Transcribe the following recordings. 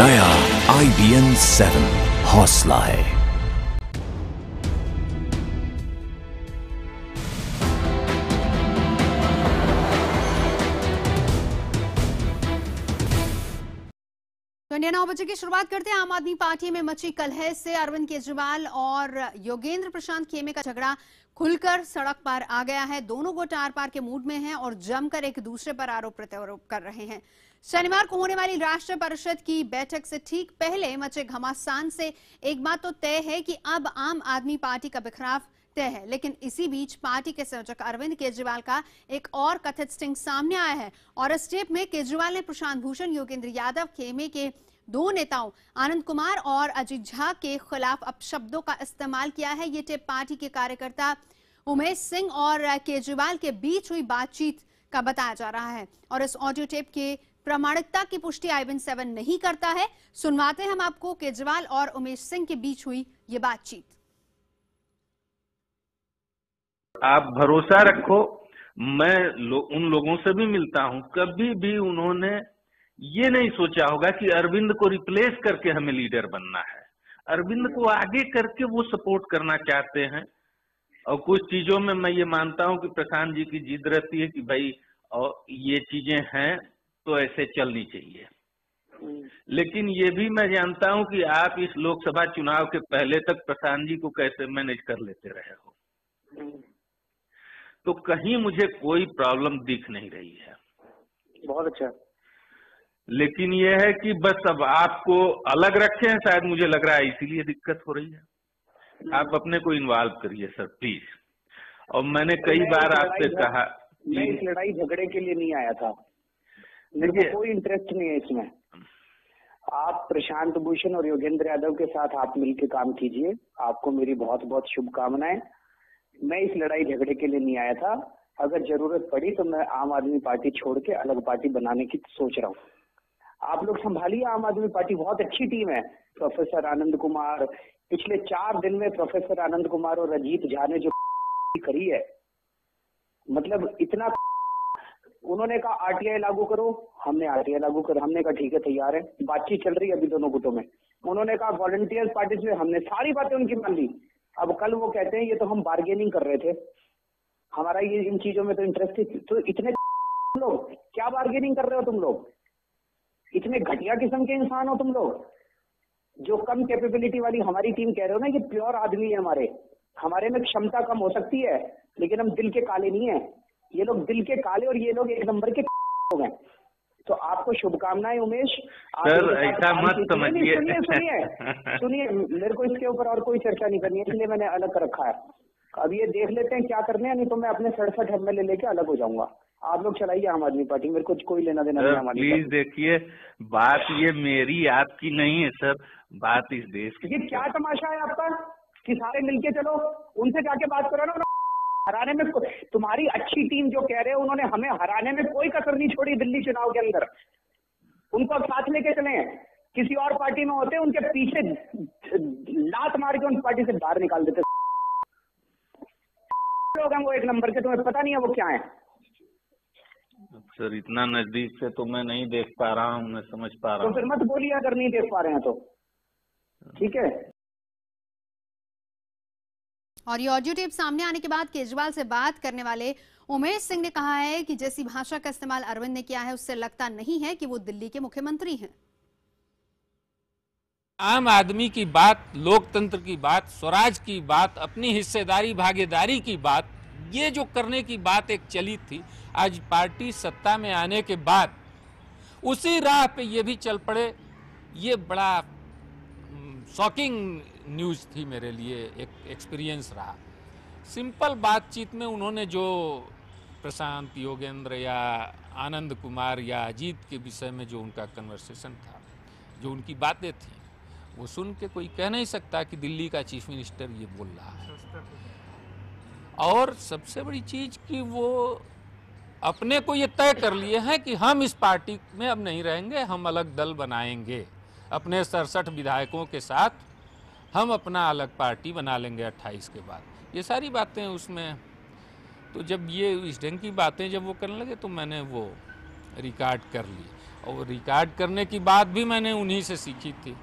नया IBN 7 हौसला है। तो इंडिया 9 बजे की शुरुआत करते हैं। आम आदमी पार्टी में मची कलह से अरविंद केजरीवाल और योगेंद्र प्रशांत खेमे का झगड़ा खुलकर सड़क पर आ गया है। दोनों गुट आर पार के मूड में हैं और जमकर एक दूसरे पर आरोप प्रत्यारोप कर रहे हैं। शनिवार को होने वाली राष्ट्रीय परिषद की बैठक से ठीक पहले मचे घमासान से एक बात तो तय है कि अब आम आदमी पार्टी का बिखराव तय है। लेकिन इसी बीच पार्टी के संयोजक अरविंद केजरीवाल का एक और कथित स्टिंग सामने आया है और इस टेप में केजरीवाल ने प्रशांत भूषण, योगेंद्र यादव, खेमे के दो नेताओं आनंद कुमार और अजीत झा के खिलाफ अपशब्दों का इस्तेमाल किया है। ये टेप पार्टी के कार्यकर्ता उमेश सिंह और केजरीवाल के बीच हुई बातचीत का बताया जा रहा है और इस ऑडियो टेप के प्रामाणिकता की पुष्टि IBN 7 नहीं करता है। सुनवाते हम आपको केजरीवाल और उमेश सिंह के बीच हुई ये बातचीत। आप भरोसा रखो, मैं उन लोगों से भी मिलता हूं, कभी भी उन्होंने ये नहीं सोचा होगा कि अरविंद को रिप्लेस करके हमें लीडर बनना है। अरविंद को आगे करके वो सपोर्ट करना चाहते हैं और कुछ चीजों में मैं ये मानता हूं कि प्रशांत जी की जिद रहती है कि भाई और ये चीजें हैं तो ऐसे चलनी चाहिए। लेकिन ये भी मैं जानता हूं कि आप इस लोकसभा चुनाव के पहले तक प्रशांत जी को कैसे मैनेज कर लेते रहे हो, तो कहीं मुझे कोई प्रॉब्लम दिख नहीं रही है। बहुत अच्छा। लेकिन ये है कि बस अब आपको अलग रखे हैं, शायद मुझे लग रहा है इसीलिए दिक्कत हो रही है। आप अपने को इन्वॉल्व करिए सर प्लीज। और मैंने कई बार आपसे कहा, मैं इस लड़ाई झगड़े के लिए नहीं आया था, मेरे को कोई इंटरेस्ट नहीं है इसमें। आप प्रशांत भूषण और योगेंद्र यादव के साथ आप मिलकर काम कीजिए, आपको मेरी बहुत बहुत शुभकामनाएं। मैं इस लड़ाई झगड़े के लिए नहीं आया था। अगर जरूरत पड़ी तो मैं आम आदमी पार्टी छोड़ के अलग पार्टी बनाने की सोच रहा हूँ। आप लोग संभालिए आम आदमी पार्टी, बहुत अच्छी टीम है। प्रोफेसर आनंद कुमार, पिछले 4 दिन में प्रोफेसर आनंद कुमार और अजीत झा ने जो करी है, मतलब इतना। उन्होंने कहा RTI लागू करो, हमने RTI लागू कर, हमने कहा ठीक है तैयार है, बातचीत चल रही है अभी दोनों गुटों में। उन्होंने कहा वॉलंटियर्स पार्टिसिपेट, हमने सारी बातें उनकी मान ली। अब कल वो कहते हैं ये तो हम बार्गेनिंग कर रहे थे, हमारा ये इन चीजों में तो इंटरेस्ट थी। तो इतने लोग क्या बार्गेनिंग कर रहे हो तुम लोग? इतने घटिया किस्म के इंसान हो तुम लोग, जो कम कैपेबिलिटी वाली हमारी टीम कह रहे हो ना। ये प्योर आदमी है, हमारे में क्षमता कम हो सकती है लेकिन हम दिल के काले नहीं है। ये लोग दिल के काले और ये लोग एक नंबर के लोग हैं। तो आपको शुभकामनाएं उमेश। सर ऐसा मत समझिए। सुनिए, मेरे को इसके ऊपर और कोई चर्चा नहीं करनी है, इसलिए मैंने अलग कर रखा है। अब ये देख लेते हैं क्या करने हैं, नहीं तो मैं अपने 67 MLA लेके अलग हो जाऊंगा। आप लोग चलाइए आम आदमी पार्टी, मेरे को कोई लेना देना नहीं हमारी। प्लीज देखिए, बात ये मेरी आपकी नहीं है सर, बात इस देश की। ये क्या तमाशा है आपका कि सारे मिलके चलो, उनसे जाके बात करो ना। हराने में तुम्हारी अच्छी टीम जो कह रहे हैं, उन्होंने हमें हराने में कोई कसर नहीं छोड़ी दिल्ली चुनाव के अंदर। उनको अब साथ लेके चले। किसी और पार्टी में होते उनके पीछे लात मार के उन पार्टी से बाहर निकाल देते लोग हैं वो एक नंबर के, तुम्हें पता नहीं है वो क्या है। सर इतना नजदीक से तो मैं नहीं देख पा रहा हूँ, मैं समझ पा रहा हूँ। तो फिर मत बोलिए अगर नहीं देख पा रहे हैं तो, ठीक है। और ये ऑडियो टेप सामने आने के बाद केजरीवाल से बात करने वाले उमेश सिंह ने कहा है कि जैसी भाषा का इस्तेमाल अरविंद ने किया है उससे लगता नहीं है कि वो दिल्ली के मुख्यमंत्री हैं। आम आदमी की बात, लोकतंत्र की बात, स्वराज की बात, अपनी हिस्सेदारी भागीदारी की बात, ये जो करने की बात एक चली थी, आज पार्टी सत्ता में आने के बाद उसी राह पे ये भी चल पड़े। ये बड़ा शॉकिंग न्यूज़ थी मेरे लिए, एक एक्सपीरियंस रहा। सिंपल बातचीत में उन्होंने जो प्रशांत, योगेंद्र या आनंद कुमार या अजीत के विषय में जो उनका कन्वर्सेशन था, जो उनकी बातें थी, वो सुन के कोई कह नहीं सकता कि दिल्ली का चीफ मिनिस्टर ये बोल रहा है। और सबसे बड़ी चीज़ कि वो अपने को ये तय कर लिए हैं कि हम इस पार्टी में अब नहीं रहेंगे, हम अलग दल बनाएंगे। अपने 67 विधायकों के साथ हम अपना अलग पार्टी बना लेंगे 28 के बाद। ये सारी बातें उसमें। तो जब ये इस ढंग की बातें जब वो करने लगे तो मैंने वो रिकॉर्ड कर ली। और रिकॉर्ड करने की बात भी मैंने उन्हीं से सीखी थी।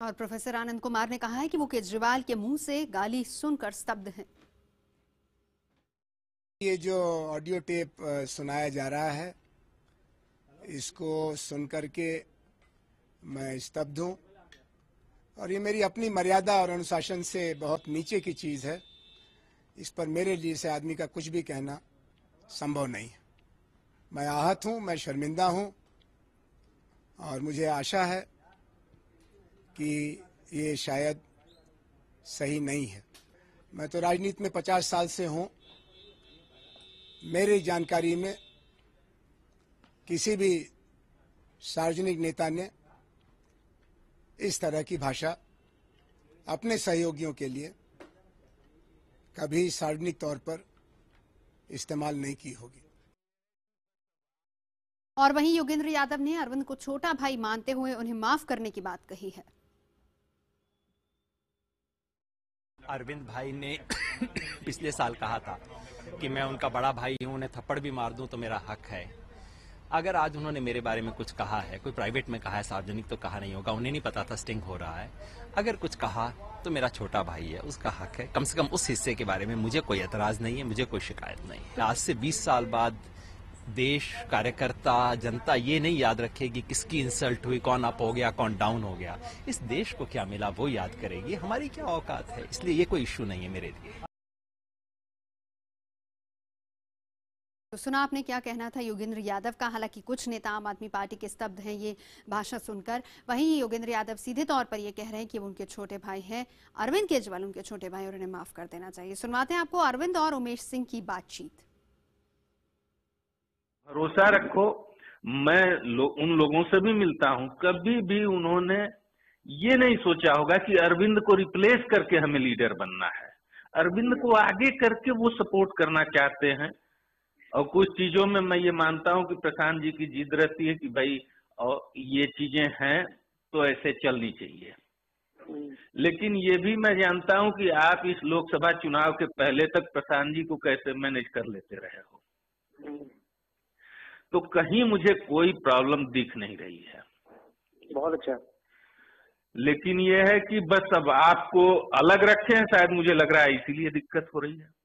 और प्रोफेसर आनंद कुमार ने कहा है कि वो केजरीवाल के मुंह से गाली सुनकर स्तब्ध हैं। ये जो ऑडियो टेप सुनाया जा रहा है, इसको सुनकर के मैं स्तब्ध हूं और ये मेरी अपनी मर्यादा और अनुशासन से बहुत नीचे की चीज है। इस पर मेरे लिए से आदमी का कुछ भी कहना संभव नहीं है। मैं आहत हूं, मैं शर्मिंदा हूं और मुझे आशा है कि ये शायद सही नहीं है। मैं तो राजनीति में 50 साल से हूं। मेरी जानकारी में किसी भी सार्वजनिक नेता ने इस तरह की भाषा अपने सहयोगियों के लिए कभी सार्वजनिक तौर पर इस्तेमाल नहीं की होगी। और वहीं योगेंद्र यादव ने अरविंद को छोटा भाई मानते हुए उन्हें माफ करने की बात कही है। अरविंद भाई ने पिछले साल कहा था कि मैं उनका बड़ा भाई हूं, उन्हें थप्पड़ भी मार दूं तो मेरा हक है। अगर आज उन्होंने मेरे बारे में कुछ कहा है, कोई प्राइवेट में कहा है, सार्वजनिक तो कहा नहीं होगा, उन्हें नहीं पता था स्टिंग हो रहा है। अगर कुछ कहा तो मेरा छोटा भाई है, उसका हक है। कम से कम उस हिस्से के बारे में मुझे कोई एतराज नहीं है, मुझे कोई शिकायत नहीं है। आज से 20 साल बाद देश, कार्यकर्ता, जनता ये नहीं याद रखेगी किसकी इंसल्ट हुई, कौन अप हो गया, कौन डाउन हो गया। इस देश को क्या मिला वो याद करेगी, हमारी क्या औकात है। इसलिए ये कोई इश्यू नहीं है मेरे लिए। तो सुना आपने क्या कहना था योगेंद्र यादव का। हालांकि कुछ नेता आम आदमी पार्टी के स्तब्ध हैं ये भाषा सुनकर। वहीं योगेंद्र यादव सीधे तौर पर ये कह रहे हैं कि वो उनके छोटे भाई हैं, अरविंद केजरीवाल उनके छोटे भाई और उन्हें माफ कर देना चाहिए। सुनवाते हैं आपको अरविंद और उमेश सिंह की बातचीत। भरोसा रखो, मैं उन लोगों से भी मिलता हूं, कभी भी उन्होंने ये नहीं सोचा होगा कि अरविंद को रिप्लेस करके हमें लीडर बनना है। अरविंद को आगे करके वो सपोर्ट करना चाहते हैं। और कुछ चीजों में मैं ये मानता हूं कि प्रशांत जी की जिद रहती है कि भाई और ये चीजें हैं तो ऐसे चलनी चाहिए। लेकिन ये भी मैं जानता हूं कि आप इस लोकसभा चुनाव के पहले तक प्रशांत जी को कैसे मैनेज कर लेते रहे हो, तो कहीं मुझे कोई प्रॉब्लम दिख नहीं रही है। बहुत अच्छा। लेकिन ये है कि बस अब आपको अलग रखे हैं, शायद मुझे लग रहा है इसीलिए दिक्कत हो रही है।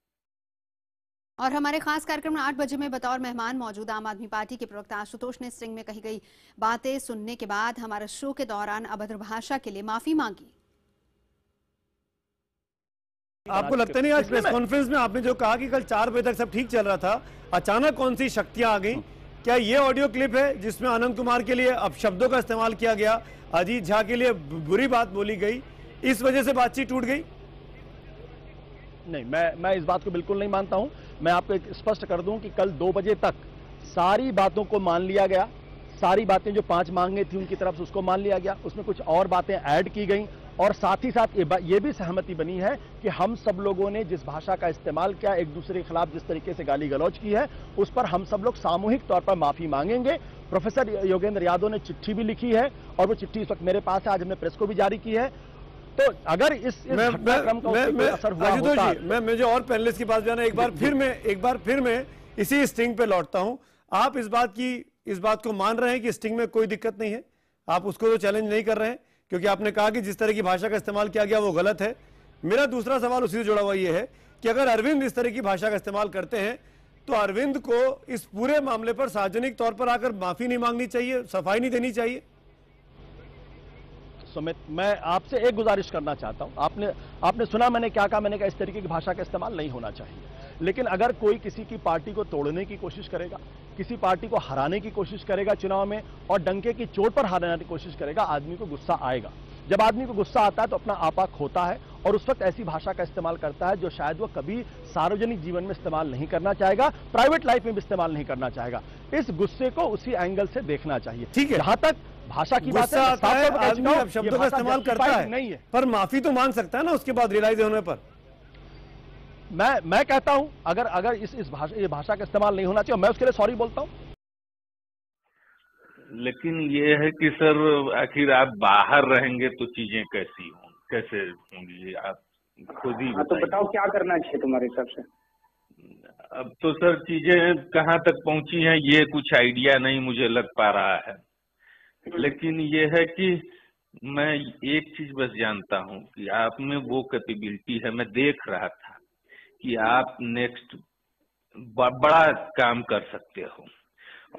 और हमारे खास कार्यक्रम में 8 बजे में बतौर मेहमान मौजूद आम आदमी पार्टी के प्रवक्ता आशुतोष ने स्ट्रिंग में कही गई बातें सुनने के बाद हमारे शो के दौरान अभद्र भाषा के लिए माफी मांगी। आपको लगता नहीं आज प्रेस कॉन्फ्रेंस में आपने जो कहा कि कल 4 बजे तक सब ठीक चल रहा था, अचानक कौन सी शक्तियां आ गई? क्या ये ऑडियो क्लिप है जिसमें आनंद कुमार के लिए अपशब्दों का इस्तेमाल किया गया, अजीत झा के लिए बुरी बात बोली गई, इस वजह से बातचीत टूट गई? नहीं, मैं इस बात को बिल्कुल नहीं मानता हूं। मैं आपको एक स्पष्ट कर दूं कि कल 2 बजे तक सारी बातों को मान लिया गया। सारी बातें जो 5 मांगे थी उनकी तरफ से उसको मान लिया गया। उसमें कुछ और बातें ऐड की गई और साथ ही साथ ये भी सहमति बनी है कि हम सब लोगों ने जिस भाषा का इस्तेमाल किया, एक दूसरे के खिलाफ जिस तरीके से गाली गलौज की है, उस पर हम सब लोग सामूहिक तौर पर माफी मांगेंगे। प्रोफेसर योगेंद्र यादव ने चिट्ठी भी लिखी है और वो चिट्ठी इस वक्त मेरे पास है, आज हमने प्रेस को भी जारी की है। तो अगर इस घटनाक्रम का कोई असर हुआ होता, मैं जो और पैनलिस्ट की बात जाना, एक बार फिर मैं इसी स्टिंग पे लौटता हूं। आप इस बात को मान रहे हैं कि स्टिंग में कोई दिक्कत नहीं है, आप उसको तो चैलेंज नहीं कर रहे हैं, क्योंकि आपने कहा कि जिस तरह की भाषा का इस्तेमाल किया गया वो गलत है। मेरा दूसरा सवाल उसी से जुड़ा हुआ ये है कि अगर अरविंद इस तरह की भाषा का इस्तेमाल करते हैं तो अरविंद को इस पूरे मामले पर सार्वजनिक तौर पर आकर माफी नहीं मांगनी चाहिए, सफाई नहीं देनी चाहिए? सुमित, मैं आपसे एक गुजारिश करना चाहता हूं। आपने सुना मैंने क्या कहा? मैंने कहा इस तरीके की भाषा का इस्तेमाल नहीं होना चाहिए। लेकिन अगर कोई किसी की पार्टी को तोड़ने की कोशिश करेगा, किसी पार्टी को हराने की कोशिश करेगा चुनाव में और डंके की चोट पर हराने की कोशिश करेगा, आदमी को गुस्सा आएगा। जब आदमी को गुस्सा आता है तो अपना आपा खोता है और उस वक्त ऐसी भाषा का इस्तेमाल करता है जो शायद वो कभी सार्वजनिक जीवन में इस्तेमाल नहीं करना चाहेगा, प्राइवेट लाइफ में भी इस्तेमाल नहीं करना चाहेगा। इस गुस्से को उसी एंगल से देखना चाहिए। ठीक है, जहां तक भाषा की बात है, आदमी अब शब्दों का इस्तेमाल करता है, नहीं है, पर माफी तो मांग सकता है ना उसके बाद रियलाइज होने पर। मैं कहता हूं अगर इस भाषा का इस्तेमाल नहीं होना चाहिए, मैं उसके लिए सॉरी बोलता हूं। लेकिन ये है कि सर आखिर आप बाहर रहेंगे तो चीजें कैसे होंगी, आप खुद ही तो बताओ क्या करना चाहिए तुम्हारे हिसाब से? अब तो सर चीजें कहाँ तक पहुंची हैं ये कुछ आइडिया नहीं मुझे लग पा रहा है, लेकिन ये है कि मैं एक चीज बस जानता हूँ कि आप में वो कैपेबिलिटी है। मैं देख रहा था कि आप नेक्स्ट बड़ा काम कर सकते हो,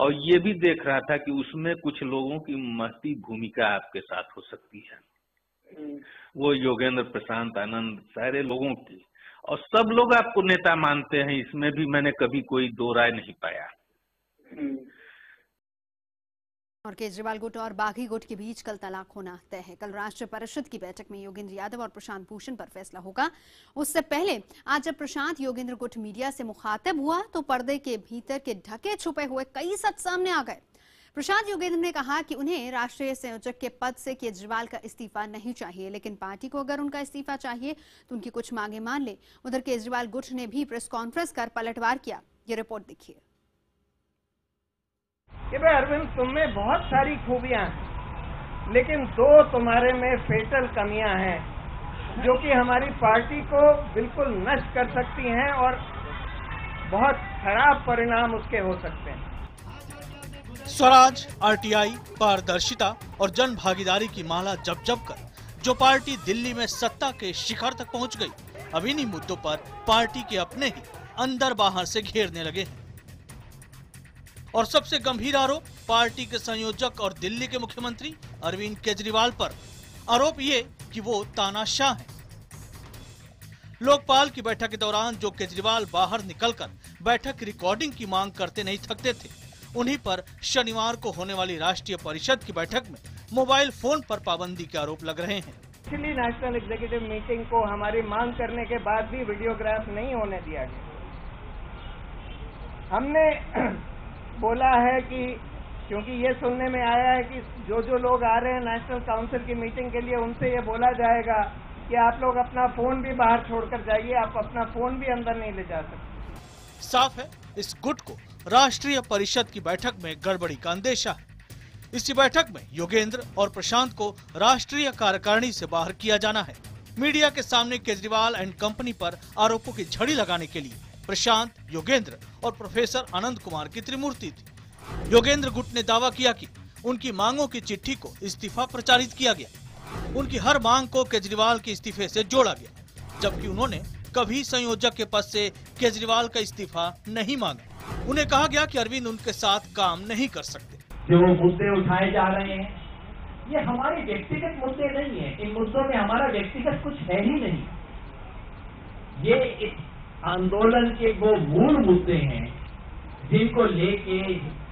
और ये भी देख रहा था कि उसमें कुछ लोगों की महती भूमिका आपके साथ हो सकती है, वो योगेंद्र, प्रशांत, आनंद, सारे लोगों की, और सब लोग आपको नेता मानते हैं, इसमें भी मैंने कभी कोई दो राय नहीं पाया। और केजरीवाल गुट और बागी गुट के बीच कल तलाक होना तय है। कल राष्ट्रीय परिषद की बैठक में योगेंद्र यादव और प्रशांत भूषण पर फैसला होगा। उससे पहले आज जब प्रशांत योगेंद्र गुट मीडिया से मुखातिब हुआ तो पर्दे के भीतर के ढके छुपे हुए कई सच सामने आ गए। प्रशांत योगेंद्र ने कहा कि उन्हें राष्ट्रीय संयोजक के पद से केजरीवाल का इस्तीफा नहीं चाहिए, लेकिन पार्टी को अगर उनका इस्तीफा चाहिए तो उनकी कुछ मांगे मान ले। उधर केजरीवाल गुट ने भी प्रेस कॉन्फ्रेंस कर पलटवार किया। ये रिपोर्ट देखिए। कि भाई अरविंद, तुममें बहुत सारी खूबियां हैं, लेकिन दो तुम्हारे में फेटल कमियां हैं जो कि हमारी पार्टी को बिल्कुल नष्ट कर सकती हैं और बहुत खराब परिणाम उसके हो सकते हैं। स्वराज, आरटीआई, पारदर्शिता और जन भागीदारी की माला जप जप कर जो पार्टी दिल्ली में सत्ता के शिखर तक पहुंच गई, अब इन्हीं मुद्दों पर पार्टी के अपने ही अंदर बाहर से घेरने लगे हैं। और सबसे गंभीर आरोप पार्टी के संयोजक और दिल्ली के मुख्यमंत्री अरविंद केजरीवाल पर। आरोप ये कि वो तानाशाह हैं। लोकपाल की बैठक के दौरान जो केजरीवाल बाहर निकलकर बैठक रिकॉर्डिंग की मांग करते नहीं थकते थे, उन्हीं पर शनिवार को होने वाली राष्ट्रीय परिषद की बैठक में मोबाइल फोन पर पाबंदी के आरोप लग रहे हैं। पिछली नेशनल एग्जीक्यूटिव मीटिंग को हमारी मांग करने के बाद भी वीडियोग्राफ नहीं होने दिया गया। हमने बोला है कि क्योंकि ये सुनने में आया है कि जो लोग आ रहे हैं नेशनल काउंसिल की मीटिंग के लिए, उनसे ये बोला जाएगा कि आप लोग अपना फोन भी बाहर छोड़कर जाइए, आप अपना फोन भी अंदर नहीं ले जा सकते। साफ है इस गुट को राष्ट्रीय परिषद की बैठक में गड़बड़ी का अंदेशा है। इसी बैठक में योगेंद्र और प्रशांत को राष्ट्रीय कार्यकारिणी से बाहर किया जाना है। मीडिया के सामने केजरीवाल एंड कंपनी पर आरोपों की झड़ी लगाने के लिए प्रशांत, योगेंद्र और प्रोफेसर आनंद कुमार की त्रिमूर्ति थी। योगेंद्र गुट ने दावा किया कि उनकी मांगों की चिट्ठी को इस्तीफा प्रचारित किया गया। उनकी हर मांग को केजरीवाल के इस्तीफे से जोड़ा गया, जबकि उन्होंने कभी संयोजक के पद से केजरीवाल का इस्तीफा नहीं मांगा। उन्हें कहा गया कि अरविंद उनके साथ काम नहीं कर सकते। जो मुद्दे उठाए जा रहे हैं ये हमारे व्यक्तिगत मुद्दे नहीं है, इन मुद्दों में हमारा व्यक्तिगत कुछ है ही नहीं। ये आंदोलन के वो मूल मुद्दे हैं जिनको लेके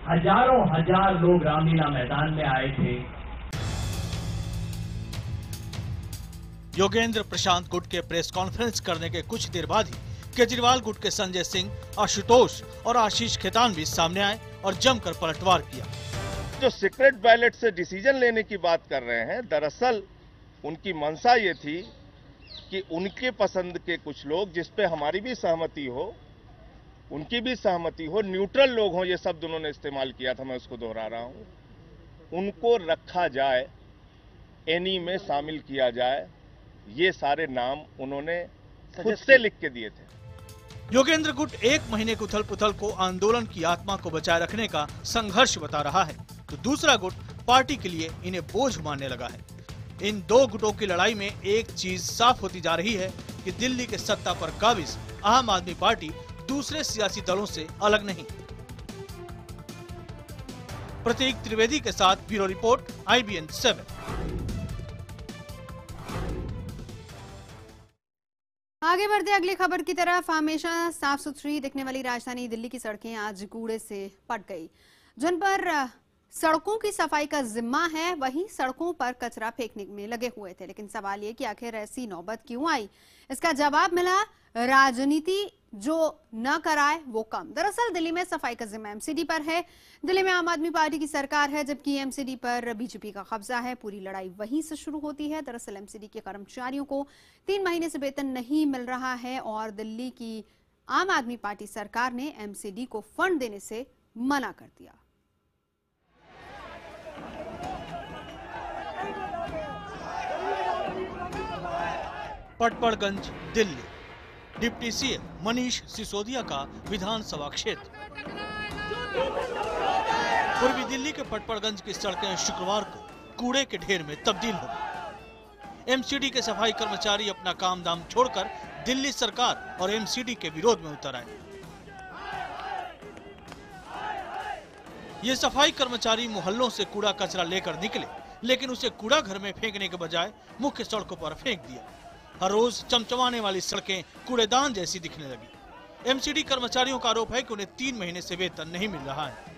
हजारों हजार लोग रामलीला मैदान में आए थे। योगेंद्र प्रशांत गुट के प्रेस कॉन्फ्रेंस करने के कुछ देर बाद ही केजरीवाल गुट के संजय सिंह, आशुतोष और आशीष खेतान भी सामने आए और जमकर पलटवार किया। जो सीक्रेट बैलेट से डिसीजन लेने की बात कर रहे हैं, दरअसल उनकी मंशा ये थी कि उनके पसंद के कुछ लोग, जिस पे हमारी भी सहमति हो, उनकी भी सहमति हो, न्यूट्रल लोग हों, ये शब्द उन्होंने इस्तेमाल किया था, मैं उसको दोहरा रहा हूं, उनको रखा जाए, एनी में शामिल किया जाए। ये सारे नाम उन्होंने खुद से लिख के दिए थे। योगेंद्र गुट एक महीने की उथल पुथल को आंदोलन की आत्मा को बचाए रखने का संघर्ष बता रहा है, तो दूसरा गुट पार्टी के लिए इन्हें बोझ मानने लगा है। इन दो गुटों की लड़ाई में एक चीज साफ होती जा रही है कि दिल्ली के सत्ता पर काबिज आम आदमी पार्टी दूसरे सियासी दलों से अलग नहीं। प्रतीक त्रिवेदी के साथ ब्यूरो रिपोर्ट, IBN 7। आगे बढ़ते अगली खबर की तरफ। हमेशा साफ सुथरी दिखने वाली राजधानी दिल्ली की सड़कें आज कूड़े से पट गई। जिन पर सड़कों की सफाई का जिम्मा है, वहीं सड़कों पर कचरा फेंकने में लगे हुए थे। लेकिन सवाल ये कि आखिर ऐसी नौबत क्यों आई? इसका जवाब मिला, राजनीति जो न कराए वो कम। दरअसल दिल्ली में सफाई का जिम्मा MCD पर है। दिल्ली में आम आदमी पार्टी की सरकार है, जबकि MCD पर BJP का कब्जा है। पूरी लड़ाई वहीं से शुरू होती है। दरअसल MCD के कर्मचारियों को 3 महीने से वेतन नहीं मिल रहा है और दिल्ली की आम आदमी पार्टी सरकार ने MCD को फंड देने से मना कर दिया। पटपड़गंज, दिल्ली। डिप्टी सीएम मनीष सिसोदिया का विधानसभा क्षेत्र। पूर्वी दिल्ली के पटपड़गंज की सड़कें शुक्रवार को कूड़े के ढेर में तब्दील हो गई। एमसीडी के सफाई कर्मचारी अपना काम दाम छोड़कर दिल्ली सरकार और एमसीडी के विरोध में उतर आए। ये सफाई कर्मचारी मोहल्लों से कूड़ा कचरा लेकर निकले, लेकिन उसे कूड़ा घर में फेंकने के बजाय मुख्य सड़कों पर फेंक दिया। हर रोज चमचमाने वाली सड़कें कूड़ेदान जैसी दिखने लगी। एमसीडी कर्मचारियों का आरोप है कि उन्हें 3 महीने से वेतन नहीं मिल रहा है।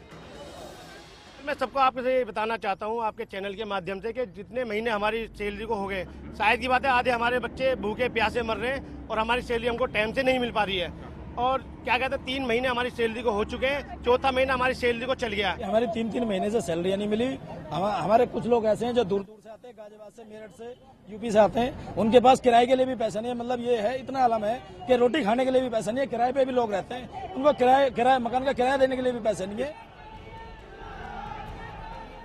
मैं सबको आपसे ये बताना चाहता हूँ आपके चैनल के माध्यम से कि जितने महीने हमारी सैलरी को हो गए, शायद की बात है आधे हमारे बच्चे भूखे प्यासे मर रहे हैं और हमारी सैलरी हमको टाइम से नहीं मिल पा रही है। और क्या कहते हैं 3 महीने हमारी सैलरी को हो चुके हैं, चौथा महीना हमारी सैलरी को चल गया। हमारी 3 महीने से सैलरी नहीं मिली। हमारे कुछ लोग ऐसे हैं जो दूर दूर से आते हैं, गाजियाबाद से, मेरठ से, यूपी से आते हैं, उनके पास किराए के लिए भी पैसा नहीं है। मतलब ये है, इतना आलम है कि रोटी खाने के लिए भी पैसा नहीं है। किराए पे भी लोग रहते हैं, उनको किराया मकान का किराया देने के लिए भी पैसा नहीं है।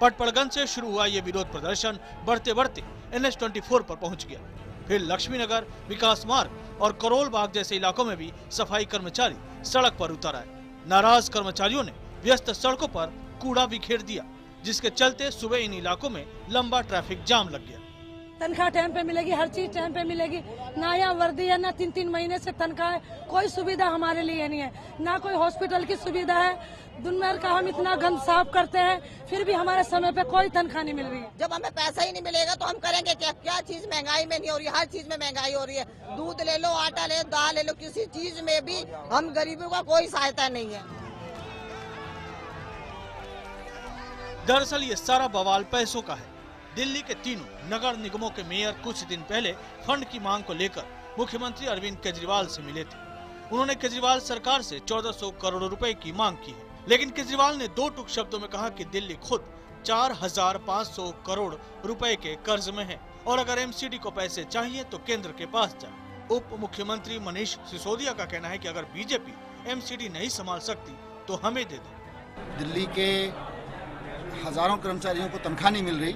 पटपड़गंज से शुरू हुआ ये विरोध प्रदर्शन बढ़ते बढ़ते NH24 पर पहुंच गया। फिर लक्ष्मीनगर, विकास मार्ग और करोल बाग जैसे इलाकों में भी सफाई कर्मचारी सड़क पर उतर आए। नाराज कर्मचारियों ने व्यस्त सड़कों पर कूड़ा बिखेर दिया, जिसके चलते सुबह इन इलाकों में लंबा ट्रैफिक जाम लग गया। तनख्वाह टाइम पे मिलेगी, हर चीज टाइम पे मिलेगी, ना यहाँ वर्दी है, ना 3 महीने से तनख्वाह है। कोई सुविधा हमारे लिए नहीं है, ना कोई हॉस्पिटल की सुविधा है। दिन भर का हम इतना गंद साफ करते हैं, फिर भी हमारे समय पे कोई तनख्वाह नहीं मिल रही है। जब हमें पैसा ही नहीं मिलेगा तो हम करेंगे क्या? क्या चीज महंगाई में नहीं हो रही है? हर चीज में महंगाई हो रही है। दूध ले लो, आटा ले लो, दाल ले लो, किसी चीज में भी हम गरीबों का कोई सहायता नहीं है। दरअसल ये सारा बवाल पैसों का है। दिल्ली के तीनों नगर निगमों के मेयर कुछ दिन पहले फंड की मांग को लेकर मुख्यमंत्री अरविंद केजरीवाल से मिले थे। उन्होंने केजरीवाल सरकार से 1400 करोड़ रुपए की मांग की है, लेकिन केजरीवाल ने 2 टूक शब्दों में कहा कि दिल्ली खुद 4500 करोड़ रुपए के कर्ज में है और अगर एमसीडी को पैसे चाहिए तो केंद्र के पास जाए। उप मुख्यमंत्री मनीष सिसोदिया का कहना है कि अगर बीजेपी एमसीडी नहीं संभाल सकती तो हमें दे दे। दिल्ली के हजारों कर्मचारियों को तनख्वाह नहीं मिल रही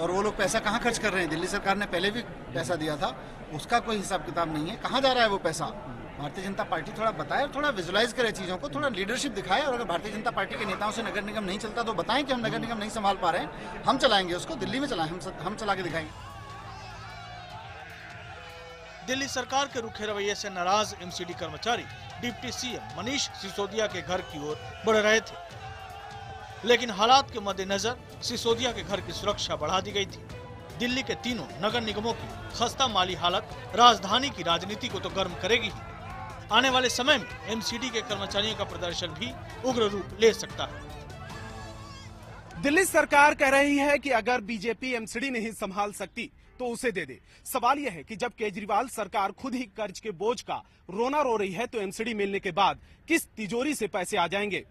और वो लोग पैसा कहाँ खर्च कर रहे हैं? दिल्ली सरकार ने पहले भी पैसा दिया था, उसका कोई हिसाब किताब नहीं है। कहाँ जा रहा है वो पैसा? भारतीय जनता पार्टी थोड़ा बताए और थोड़ा विजुलाइज करे चीज़ों को, थोड़ा लीडरशिप दिखाए। और अगर भारतीय जनता पार्टी के नेताओं से नगर निगम नहीं चलता तो बताएं कि हम नगर निगम नहीं संभाल पा रहे हैं, हम चलाएंगे उसको, दिल्ली में चलाएं, हम चला के दिखाएंगे। दिल्ली सरकार के रुखे रवैये से नाराज एमसीडी कर्मचारी डिप्टी सीएम मनीष सिसोदिया के घर की ओर बढ़ रहे थे, लेकिन हालात के मद्देनजर सिसोदिया के घर की सुरक्षा बढ़ा दी गई थी। दिल्ली के तीनों नगर निगमों की खस्ता माली हालत राजधानी की राजनीति को तो गर्म करेगी ही। आने वाले समय में एमसीडी के कर्मचारियों का प्रदर्शन भी उग्र रूप ले सकता है। दिल्ली सरकार कह रही है कि अगर बीजेपी एमसीडी नहीं संभाल सकती तो उसे दे दे। सवाल यह है कि जब केजरीवाल सरकार खुद ही कर्ज के बोझ का रोना रो रही है तो एमसीडी मिलने के बाद किस तिजोरी से पैसे आ जाएंगे?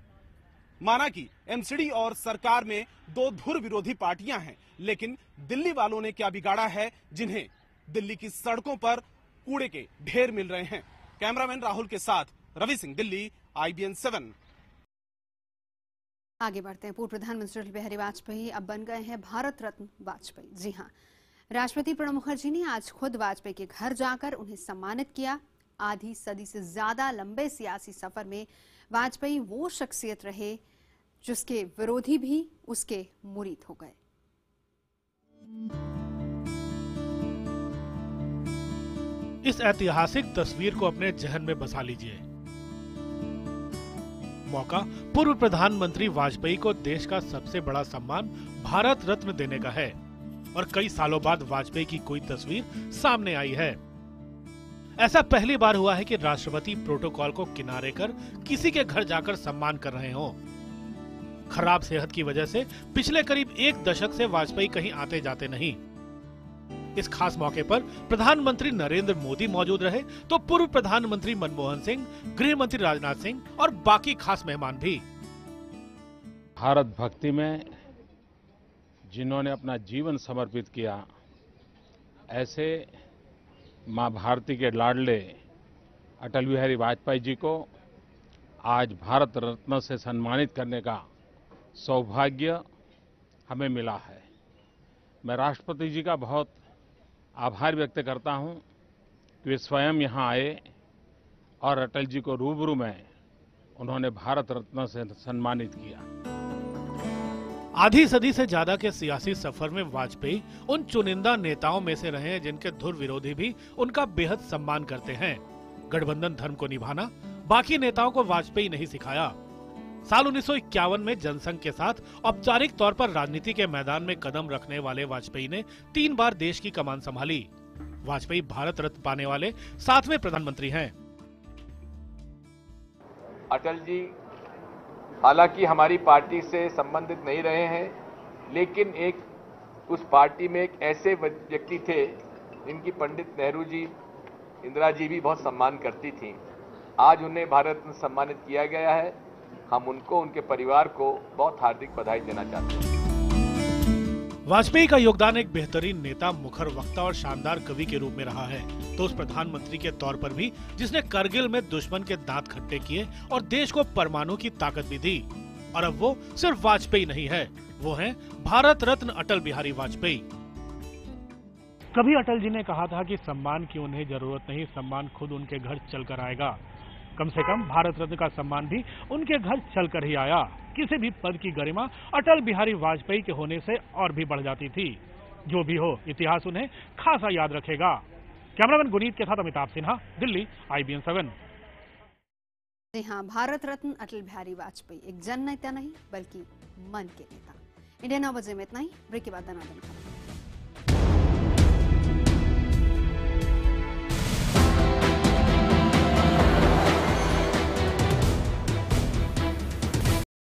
माना कि एमसीडी और सरकार में 2 धुर विरोधी पार्टियां हैं, लेकिन दिल्ली वालों ने क्या बिगाड़ा है जिन्हें दिल्ली की सड़कों पर कूड़े के ढेर मिल रहे हैं? कैमरामैन राहुल के साथ रवि सिंह, दिल्ली, IBN 7। आगे बढ़ते हैं। पूर्व प्रधानमंत्री अटल बिहारी वाजपेयी अब बन गए हैं भारत रत्न वाजपेयी। जी हां, राष्ट्रपति प्रणब मुखर्जी ने आज खुद वाजपेयी के घर जाकर उन्हें सम्मानित किया। आधी सदी से ज्यादा लंबे सियासी सफर में वाजपेयी वो शख्सियत रहे जिसके विरोधी भी उसके मुरीद हो गए। इस ऐतिहासिक तस्वीर को अपने जहन में बसा लीजिए। मौका पूर्व प्रधानमंत्री वाजपेयी को देश का सबसे बड़ा सम्मान भारत रत्न देने का है और कई सालों बाद वाजपेयी की कोई तस्वीर सामने आई है। ऐसा पहली बार हुआ है कि राष्ट्रपति प्रोटोकॉल को किनारे कर किसी के घर जाकर सम्मान कर रहे हों। खराब सेहत की वजह से पिछले करीब 1 दशक से वाजपेयी कहीं आते जाते नहीं। इस खास मौके पर प्रधानमंत्री नरेंद्र मोदी मौजूद रहे तो पूर्व प्रधानमंत्री मनमोहन सिंह, गृह मंत्री राजनाथ सिंह और बाकी खास मेहमान भी। भारत भक्ति में जिन्होंने अपना जीवन समर्पित किया, ऐसे मां भारती के लाडले अटल बिहारी वाजपेयी जी को आज भारत रत्न से सम्मानित करने का सौभाग्य हमें मिला है। मैं राष्ट्रपति जी का बहुत आभार व्यक्त करता हूं कि वे स्वयं यहां आए और अटल जी को रूबरू में उन्होंने भारत रत्न से सम्मानित किया। आधी सदी से ज्यादा के सियासी सफर में वाजपेयी उन चुनिंदा नेताओं में से रहे हैं जिनके धुर विरोधी भी उनका बेहद सम्मान करते हैं। गठबंधन धर्म को निभाना बाकी नेताओं को वाजपेयी नहीं सिखाया। साल 1951 में जनसंघ के साथ औपचारिक तौर पर राजनीति के मैदान में कदम रखने वाले वाजपेयी ने 3 बार देश की कमान संभाली। वाजपेयी भारत रत्न पाने वाले 7वें प्रधानमंत्री हैं। अटल जी हालांकि हमारी पार्टी से संबंधित नहीं रहे हैं, लेकिन उस पार्टी में एक ऐसे व्यक्ति थे जिनकी पंडित नेहरू जी, इंदिरा जी भी बहुत सम्मान करती थी। आज उन्हें भारत रत्न सम्मानित किया गया है। हम उनको, उनके परिवार को बहुत हार्दिक बधाई देना चाहते हैं। वाजपेयी का योगदान एक बेहतरीन नेता, मुखर वक्ता और शानदार कवि के रूप में रहा है, तो उस प्रधानमंत्री के तौर पर भी जिसने करगिल में दुश्मन के दांत खट्टे किए और देश को परमाणु की ताकत भी दी। और अब वो सिर्फ वाजपेयी नहीं है, वो हैं भारत रत्न अटल बिहारी वाजपेयी। कभी अटल जी ने कहा था कि सम्मान की उन्हें जरूरत नहीं, सम्मान खुद उनके घर चलकर आएगा। कम से कम भारत रत्न का सम्मान भी उनके घर चलकर ही आया। किसी भी पद की गरिमा अटल बिहारी वाजपेयी के होने से और भी बढ़ जाती थी। जो भी हो, इतिहास उन्हें खासा याद रखेगा। कैमरामैन गुनीत के साथ अमिताभ सिन्हा, दिल्ली, IBN 7। जी हाँ, भारत रत्न अटल बिहारी वाजपेयी एक जन नेता नहीं बल्कि मन के नेता। इंडिया 9 बजे में इतना ही। ब्रेक के बाद दनादन।